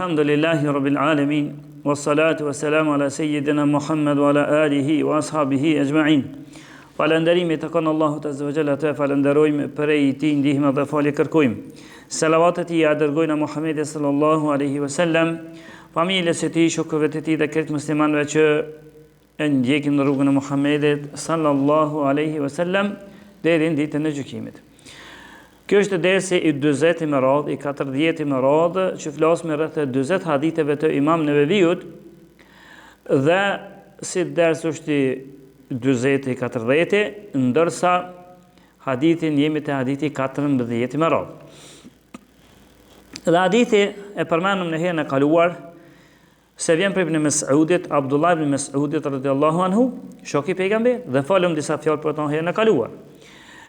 Alhamdulillahi Rabbil Alamin, wassalatu wassalamu ala Sayyidina Muhammad wa ala alihi wa ashabihi ajma'in. Falënderimi të konë Allahut Azza wa Jalla, të falenderojmë prej Tij ndihmë dhe falje kërkojmë. Salavatet i dërgojnë Muhammedit sallallahu alaihi wasallam, familjes së tij, shokëve të tij dhe këtë muslimanëve që e ndjekin në rrugën e Muhammedit sallallahu alaihi wasallam deri në ditën e gjykimit. Kjo është dersi i 40 me radhë, i 40 me radhë, që flasim rreth 40 haditheve të Imam Neveviut, dhe si ders është i 40 i 40, ndërsa hadithin jemi te hadithi 14 me radhë. Dhe hadithi e përmenëm në herën e kaluar, se vjen prej Ibn Mes'udit, Abdullah ibn Mes'udit radhiyallahu anhu, shoku i pejgamberit, dhe folëm disa fjalë për të herën e kaluar.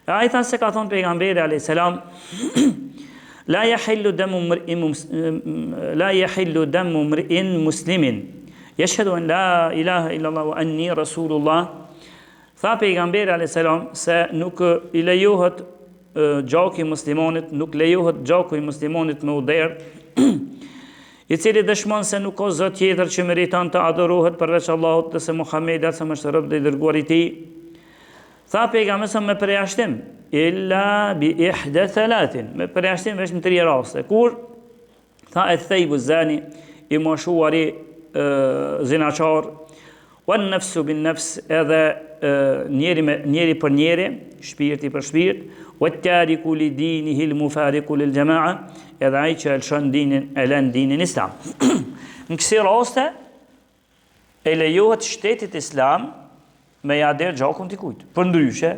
Ai tha se ka thonë pejgamberi alayhis salam, la yahillu damu mri'in muslimin yashhadu an la ilaha illa Allah wa anni rasulullah. Tha pejgamberi alayhis salam se nuk i lejohet gjaku i muslimanit, nuk lejohet gjaku i muslimanit me udhër, i cili dëshmon se nuk ka zot tjetër që meriton të adhurohet përveç Allahut dhe se Muhamedi është rob dhe i dërguar i Tij. Tha pejgamberi sa me përjashtim, illa bi ihda thalathin, me përjashtim vetëm 3 raste. Kur tha e thejbu zani, i moshuari zinaqar, wan nafsu bin nafs, edhe njeri për njeri, shpirti për shpirt, wat tariku li dinihi al mufariqu lil jamaa, edhe ai që lëshon dinin e lën dinin islam. Në kësi raste e lejohet shtetit islam me ja der gjakun t'i kujt. Përndryshe,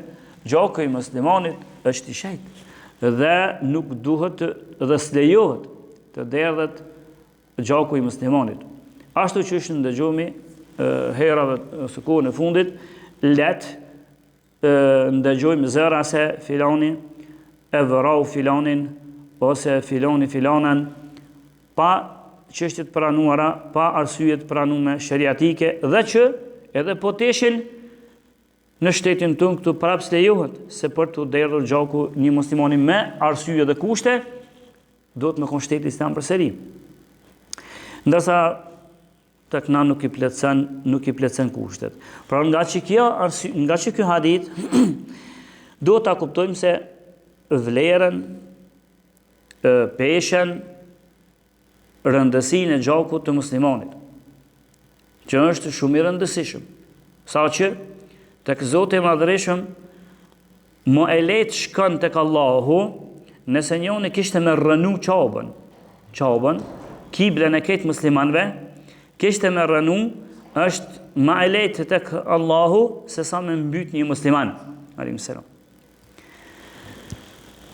gjaku i muslimanit është i shenjtë dhe nuk duhet dhe s'lejohet të derdhet gjaku i muslimanit. Ashtu që është ndëgjumi herave së kohën e fundit, let ndëgjojmë zëra se filani e vërau filanin ose filani filanan pa çështjet pranuara, pa arsyet pranuara shariatike, dhe që edhe po teshin në shtetin tonë këtu prapë s'lejohet se për të derdhur gjaku një muslimani me arsye dhe kushte, do të me kon shteti islam përsëri. Ndërsa tek na nuk i plotson kushtet. Pra nga që ky hadith do ta kuptojmë se vlerën, peshen, rëndësinë e gjakut të muslimanit, që është shumë i rëndësishëm, saqë tek Zoti i Madhërisëm më e lehtë shkon tek Allahu nëse njëri kishte me rënu qabën, kiblen e këtë muslimanëve, kishte me rënu, është më e lehtë tek Allahu se sa me mbyt një musliman. Alayhis salam.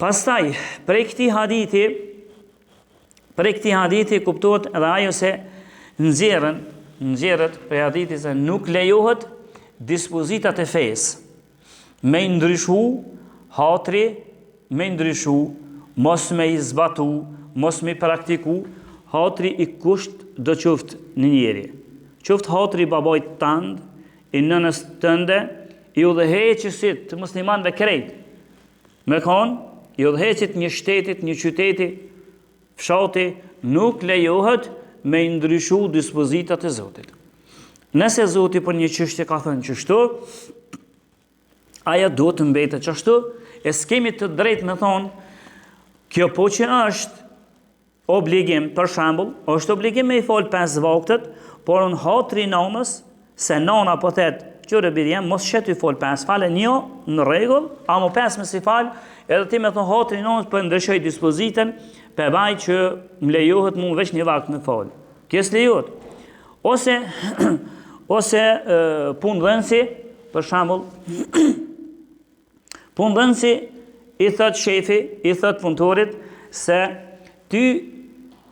Pastaj, prej këtij hadithi kuptohet edhe ajo se nxjerrët prej hadithit se nuk lejohet dispozitat e fesë me ndryshu hatri, me ndryshu, mos me i zbatu, mos me i praktiku hatri i kusht do qoftë në njeri. Qoftë hatri i babait tënd, i nënës tënde, i udhëheqësit të muslimanëve krejt. Me kon, i udhëheqësit një shtetit, një qyteti, fshati, nuk lejohet me ndryshu dispozitat e Zotit. Nëse Zoti për një çështje ka thënë çështu, ajo do të mbetet çështu, e s'kemi të drejtë me thonë, kjo po që është obligim, për shembull, është obligim me i fol 5 vaktet, por në hatri nanës, se nana po thetë, qyre birjem, mos shetë i fol 5, fale një në rregull, amo 5 me si fal, edhe ti me thonë hatri nanës për ndryshoj dispozitën, për baj që më lejohet mu veç një vakt me fal. Kjo s'lejohet. Ose punëdhënësi, për shembull, punëdhënësi i thot shefi, i thot punëtorit se ty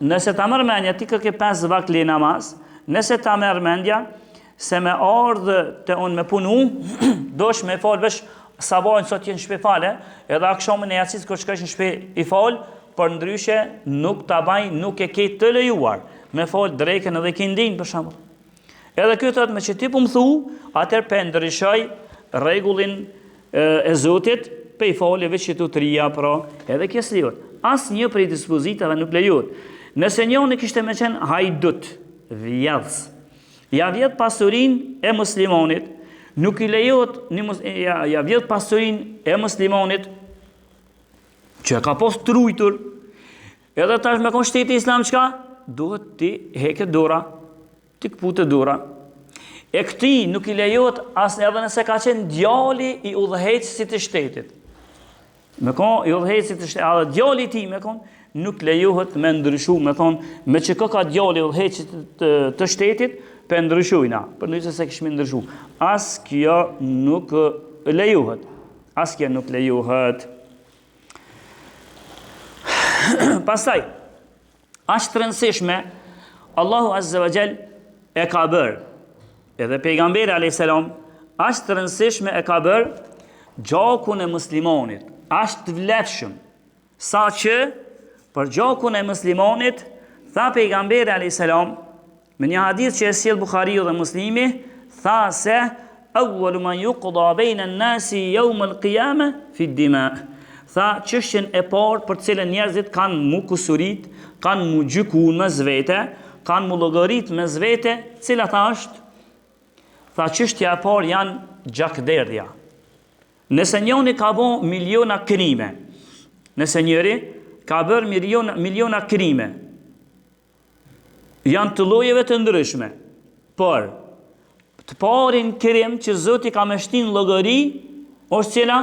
nëse ta merr mendja ti ke 5 vakt le namaz, nëse ta merr mendja se me ardhë të unë me punu, dosh me fal vesh sabajnë sot jenë shpe fale, edhe akshamën e jacit kër shkesh në shpe i fal, për ndryshe nuk ta baj, nuk e ke të lejuar me fal drejken edhe kindin, për shembull. Edhe kjo thot me që ti po më thu, atër për ndryshoj rregullin e Zotit, pe i falje veç që tu të rria, pra, edhe kjo s'lejohet. Asnjë prej dispozitave nuk lejohet. Nëse njoni kishte me qenë hajdut, vjedhës, ja vjedh pasurinë e muslimonit, nuk i lejohet ja vjedh pasurinë e muslimonit që ka pas trujtur, edhe tash me kon shteti islam çka? Duhet ti heke dora, ti këpute dora. E këti nuk i lejohet as edhe nëse ka qenë djali i udhëheqësit të shtetit. Me kon i udhëheqësit të shtetit, edhe djali i tij me kon nuk lejohet me ndryshu, me thonë me që ka djali i udhëheqësit të shtetit, për ndryshujna, për nëse se kishmi ndryshu. As kjo nuk lejohet. As kjo nuk lejohet. Pastaj, ashtë të rëndësishme, Allahu Azza wa Jall e ka bërë, edhe pejgamberi a.s. ashtë të rëndësishme e ka bërë gjakun e muslimonit. Ashtë të vlefshëm, sa që për gjakun e muslimonit, tha pejgamberi a.s. me një hadith që e sjell Buhariu dhe Muslimi, tha se awwalu man yuqda bayna an-nasi yawm al-qiyamah fi ad-dima. Tha çështjen e parë për cilën njerëzit kanë mu kusurit, kanë mu gjykuar mes vete, kanë mu llogarit mes vete, cila tha është? Tha çështja e parë janë gjakderdhja. Nëse njëri ka bën miliona krime, nëse njëri ka bërë miliona krime, janë të llojeve të ndryshme, por të parin krim që Zoti ka më shtin llogari, është cila?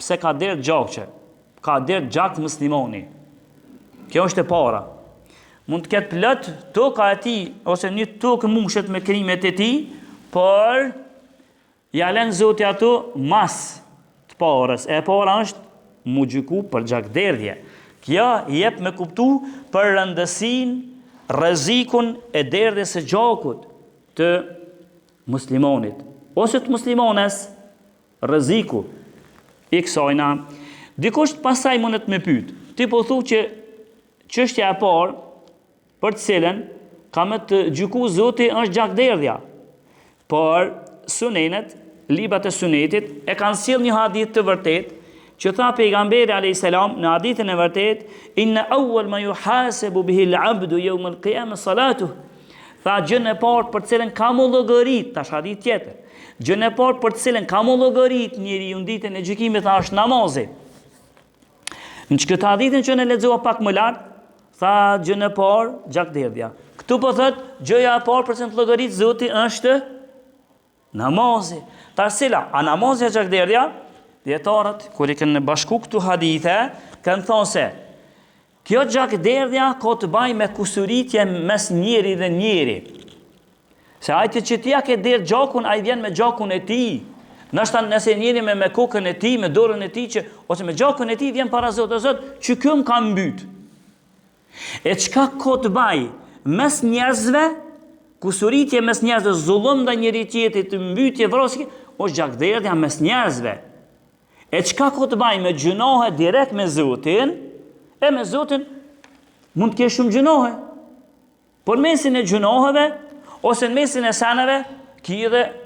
Pse ka derë gjakçe, ka derë gjak muslimoni. Kjo është e para. Mund të ketë plot toka e tij ose një tokë mushet me krimet e tij, por ja lën Zoti ato mas të parës. E para është mu gjyku për gjakderdhje. Kjo jep me kuptu për rëndësinë, rrezikun e derdhjes së gjakut të muslimonit ose të muslimones, rreziku i kësajna. Dikush pasaj mundet me pyet, ti po thu që çështja e parë për të cilën ka me të gjyku Zoti është gjakderdhja, por sunenet, librat e sunetit e kanë sjell një hadith të vërtet që tha pejgamberi a.s. në hadithin e vërtet, inna awwal ma yuhasabu bihi al-abdu yawm al-qiyamah salatuh. Tha gjën e parë për cilën ka mu llogarit, tash hadith tjetër. Gjën e parë për cilën ka mu llogarit njeriu ditën e gjykimit është namazi. Në këtë hadithin që ne lexova pak më lart, tha gjën e parë gjakderdhja. Këtu po thot gjëja e parë për cilën të llogarit Zoti është namazi. Tash cila? A namazi është gjakderdhja? Djetarët, kur i kënë bashku këtu hadithe, kanë thonë se kjo gjakderdhja ka të baj me kusuritje mes njeri dhe njeri. Se ajti që ti ja ke derë gjakun, a i vjen me gjakun e ti. Nështë nëse njeri me kokën e ti, me dorën e ti, ose me gjakun e ti, vjen para Zotë e Zotë, që kjo më ka mbyt. E qka ka të baj mes njerëzve, kusuritje mes njerëzve, zullum dhe njeri tjetit, mbytje vrosike, është gjakderdhja mes njerëzve. E qka ko të baj me gjunohe direkt me Zotin, e me Zotin mund të kesh shumë gjunohe. Por mesin e gjunoheve, ose në mesin e sanave,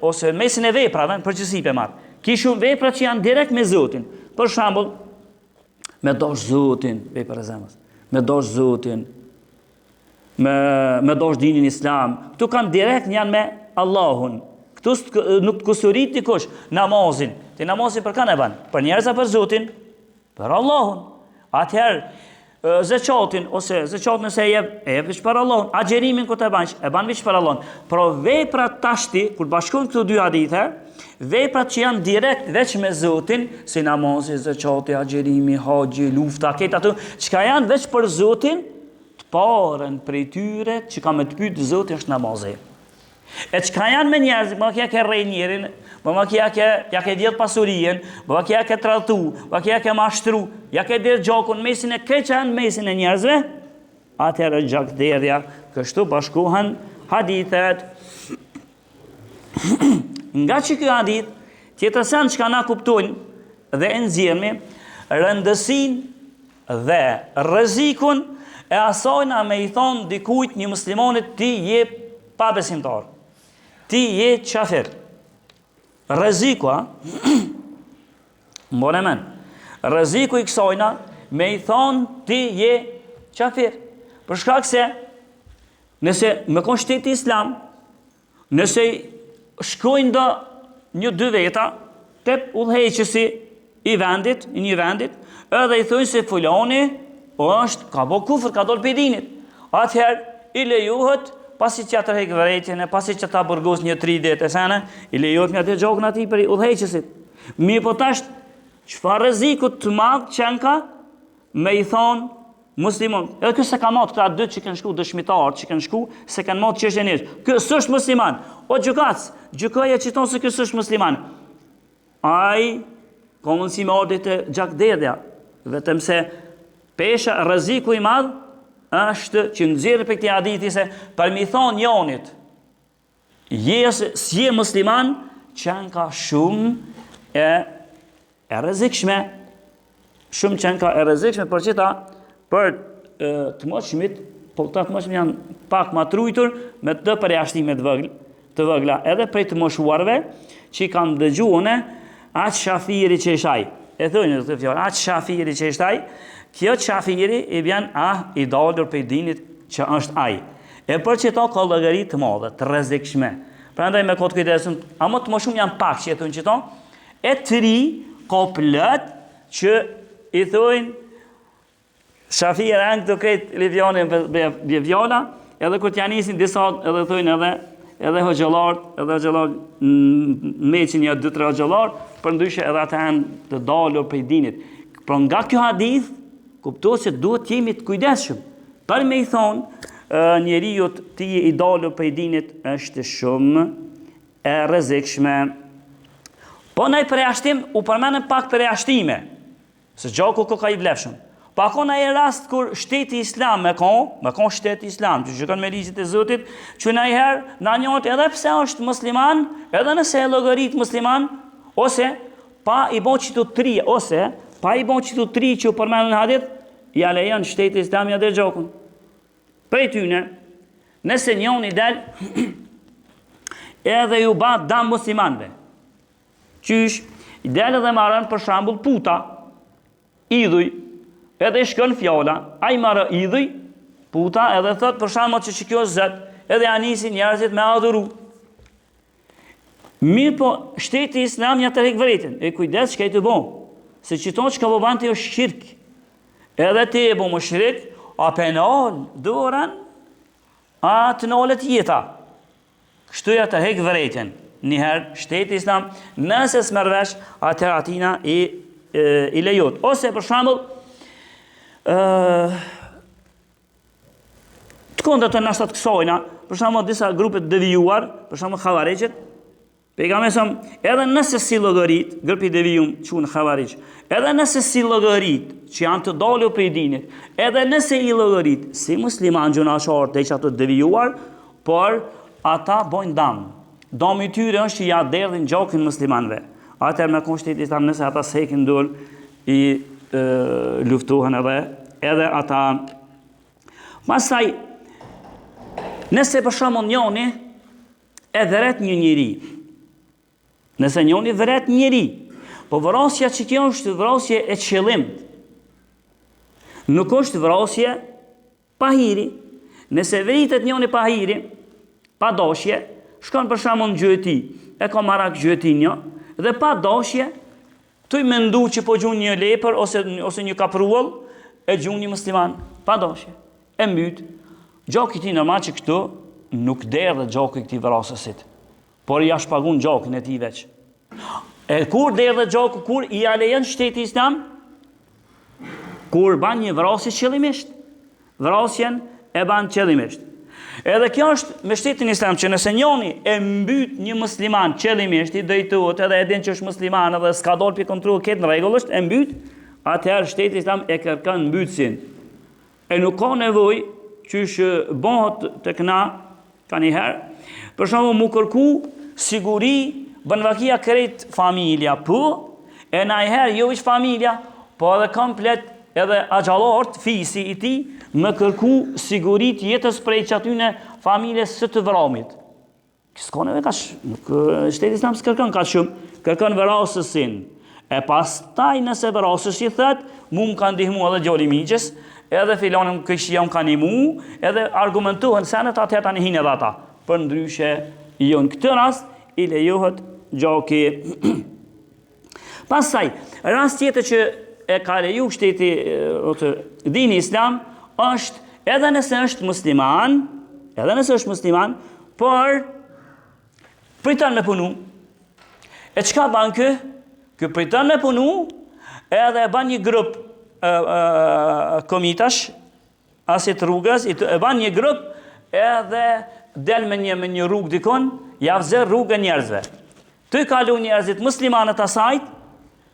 ose në mesin e veprave, në përgjësi për marë, ki shumë vepra që janë direkt me Zotin. Për shambull, me dosh Zotin, vepër e zemës, me dosh Zotin, me dosh dinin Islam, këtu kanë direkt janë me Allahun. Këtu nuk të kusurit dikush namazin. Ti namazin për kanë e banë? Për njerëza për Zotin? Për Allahun. Atëherë, zeqatin, ose zeqatin nëse e jep vishë për Allahun. Agjerimin këtë e banë vishë për Allahun. Pro veprat tashti, kur bashkojnë këtu dy hadithe, veprat që janë direkt veç me Zotin, si namazi, zeqati, agjerimi, haxhi, lufta, këtë ato, çka janë veç për Zotin, të parën prej tyre që ka me të pyet Zoti është namazi. E qka janë me njerëz, më kja ke rej njerin, më kja ke djetë pasurien, më kja ke tratu, më kja ke mashtru, ja ke dirë gjakun mesin e këtë që janë mesin e njerëzve, atërë gjakderdhja, kështu bashkuhan hadithet. Nga që kjo hadith, tjetër sen që ka na kuptojnë dhe nxjerrmi, rëndësin dhe rrezikun e asajna me i thonë dikujt një muslimonit ti je pa besimtar. Ti je qafir. Rreziku, mbon e men. Rreziku i kësajna me i thonë ti je qafir. Për shkak se nëse me kon shteti islam, nëse shkojnë do një dy veta tek udhëheqësi i vendit, i një vendit, edhe i thonë se fulani ka bo kufër, ka dol prej dinit. Atëherë i lejohet pasi që atë hek vërejtjen, pasi që ta burgos një 3 ditë e sene, i lejohet me atë gjokën ati për udhëheqësit. Mirë po tash, çfarë rreziku të madh që ka me i thonë musliman. Edhe ky se ka marrë këta dy që kanë shku dëshmitar, që kanë shku se kanë marrë çështjen e. Ky s'është musliman. O gjykac, gjykoja që thonë se ky s'është musliman. Ai ka mundësi me ardhi të gjakderdhja, vetëm se pesha rreziku i madh është që nxjerrë për këtij hadithi se për mi thonë njonit, si je musliman, që ka shumë e rrezikshme, shumë që ka e rrezikshme për qita, për të moshmit, po këta të moshmit janë pak ma trujtur me të përjashtime të vëgla, edhe prej të moshuarve që i kanë dëgjuone, atë shafiri që ishtaj. E thënë të fjallë, atë shafiri që ishtaj, kjo shafiri i vjen i dalur për dinit që është aj. E për që ta ka llogari të madhe, të rrezikshme. Prandaj me këtë kujdesin, ama të më shumë janë pak që e thënë që ta, e të ri ka plët që i thënë shafiri rangë të kretë Livjanin Livjana, edhe këtë janë isin disa edhe thënë edhe hoxhallar meqin ja 2-3 hoxhallar, për ndryshe edhe ata janë të dalur prej dinit. Por nga kjo hadith kuptohet se duhet jemi të kujdesshëm. Për me i thonë njeriu ti i dalur prej dinit është shumë e rrezikshme. Po ndaj përjashtim u përmendën pak përjashtime, se gjaku ka i vlefshëm. Pa ka ndaj rast kur shteti islam me kon shteti islam, që gjykon me ligjit e Zotit, që ndajherë na njohet edhe pse është musliman, edhe nëse e llogarit musliman, ose pa i bon qitu tri që u përmendën në hadith, ja lejon shteti islam ja dhe gjokun. Prej tyne, nëse njoni del edhe ju ba dam muslimanve, qysh, i del edhe marrën për shembull puta, idhuj, edhe i shkon fjala, ai marrë idhuj, puta, edhe thot për shembull që kjo zot, edhe ja nisin njerëzit me adhuru. Mirë po, shteti islam ja të vërejtën, e kujdes që ka i të bon, se që tonë që ka bëban të jo shirk, edhe ti e bo më shirk, a penal, duran, a të nalët jeta. Kështu ja të hek vërejtën, njëherë shteti islam, nëse smërvesh, atër atina i lejot. Ose për shembull, të kondër të nashtat kësojna, për shembull disa grupet devijuar, për shembull Xhavarixhet, pejgamberi sa edhe nëse si llogarit, grupi devijum quhen Xhavarix, edhe nëse si llogarit që janë të dalur prej dinit, edhe nëse i llogarit si musliman gjunashar të që ato devijuar, por ata bojnë dam. Dami i tyre është që ja derdhin gjokin muslimanëve. Atëherë me kushtetit islam nëse ata s'hekin dul i luftohen edhe ata. Pastaj nëse për shembull njoni e dhëret një njeri, nëse njoni vëret njeri, po vrasja që kjo është vrasje e qëllim, nuk është vrasje pa hiri. Nëse vritet njoni pa hiri, pa dashje, shkon për shembull në gjyëti, e ka marak gjyëti një, dhe pa dashje, tu i mendu që po gjun një lepër ose një kaprull, e gjun një musliman, pa dashje, e mbyt. Gjoki ti normal që këtu nuk derdhe gjoki këti vrasësit, por i shpagun gjokin e ti veç. E kur derdhe gjoku, kur i alejen shteti islam, kur ban një vrasje qëllimisht, vrasjen e ban qëllimisht. Edhe kjo është me shtetin islam, që nëse njoni e mbyt një musliman qëllimisht, i drejtohet edhe e din që është musliman edhe s'ka dol për kontrol këtë në regullisht, e mbyt, atëherë shteti islam e kërkan mbytsin. E nuk ka nevoj që është bëhet të këna, ka njëherë, për shumë mu kërku siguri, bënvakia krejt familja, po, e najherë jo ish familja, po edhe komplet edhe agjallart, fisi i ti, me kërku sigurit jetës prej që atyne familjes së të vramit. S'ka neve ka shumë, shteti islam s'kërkën ka shumë, kërkën vrasësin. E pas taj nëse vrasës i thët, mu më kanë dihmu edhe gjoli miqës, edhe filonin këshia unë ka një mu, edhe argumentohen senet atëherë tani hinë edhe ata. Për ndryshe, jo në këtë rast, i lejohet gjoki. Pastaj, rast tjetër që e ka leju shteti dini islam, është edhe nëse është musliman, por priton me punu. E çka ban kë? Kë priton me punu, edhe ban një grup komitash, asit rrugës, e ban një grup, edhe del me një rrugë dikon, javëzër rrugë njerëzve. Të kalu njerëzit muslimanët asajt,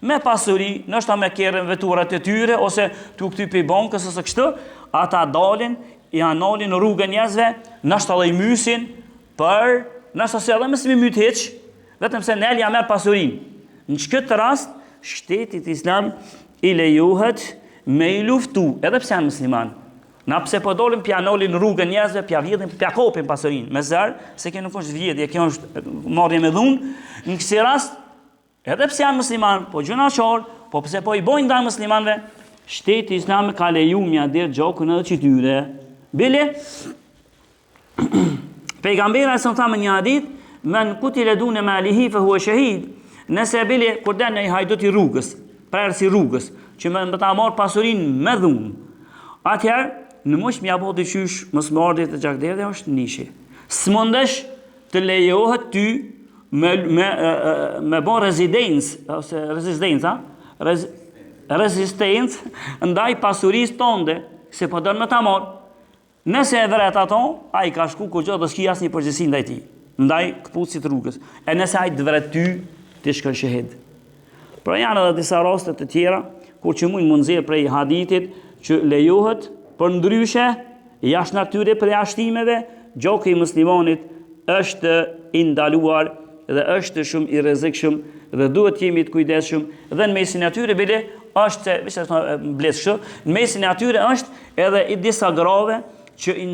me pasuri, nështë me kjerën veturat e tyre, ose të këty për bankës, ose kështu, ata dalin, i analin rrugën njerëzve, nështë edhe i mysin, për, nështë se edhe mësë mi mytë heq, vetëm se nelja merë pasurin. Në këtë rast, shtetit islam i lejohet me i luftu, edhe pse janë musliman. Na pse po dolim pja analin rrugën njerëzve, pja vjedhin, pja kopin pasurin, me zërë, se kjo nuk është vjedhje, kjo është marrje me dhunë, në kësi rast, edhe pse janë musliman, po gjuna qarë, po pse po i bojnë ndaj muslimanve, shteti islam ka leju mja dirë gjokën edhe qytyre. Bile, pejgambera e së në thamë një hadith, men kutile dune me alihi fe hua shahid, nëse bile, kur den në i hajdut i rrugës, prerë si rrugës, që me ta marë pasurin me dhunë, atëherë, në mosh mja bo të qysh, mësë më ardhjet e gjakderdhe, është nishi. Së mundesh të lejohet ty me bo rezidencë, ose rezistencë, ndaj pasuris tonde, se po dërë me ta marë. Nëse e vret ato, a i ka shku kur gjotë dhe s'ki asë një përgjësi ndaj ti, ndaj këpucit rrugës. E nëse a i të vret ty, të shkën shahid. Pra janë edhe disa rastet të tjera, kur që mundëzirë prej hadithit, që lejohet, për ndryshe, jashtë natyre për jashtimeve, gjoki i muslimonit është indaluar dhe është shumë i rrezikshëm dhe duhet jemi të kujdesshëm dhe në mesin e atyre bile është në mesin e atyre është edhe i disa grave që i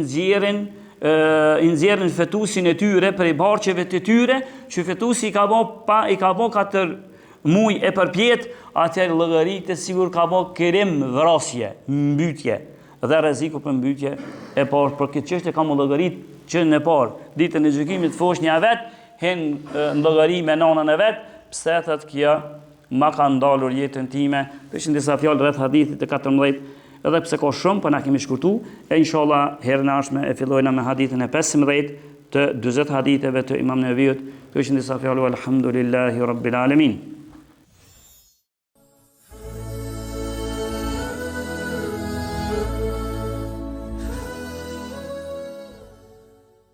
nxjerrin fetusin e tyre për i barqeve të tyre, që fetusi i ka bo 4 muj e përpjet, atër llogaritë sigur ka bo kerim vrasje, mbytje. Dhe rreziku për mbytje e parë, për këtë çështje kam llogarit që në parë, ditën e gjykimit foshnja vet, hen në llogari me nanën e vet, pse thot kjo ma ka ndalur jetën time, ishin disa fjalë rreth hadithit të 14, edhe pse ka shumë, po na kemi shkurtu, e inshallah herën e ardhshme e fillojna me hadithin e 15 të 40 haditheve të Imam Nevaviut, ishin disa fjalë alhamdulillahi rabbil alamin.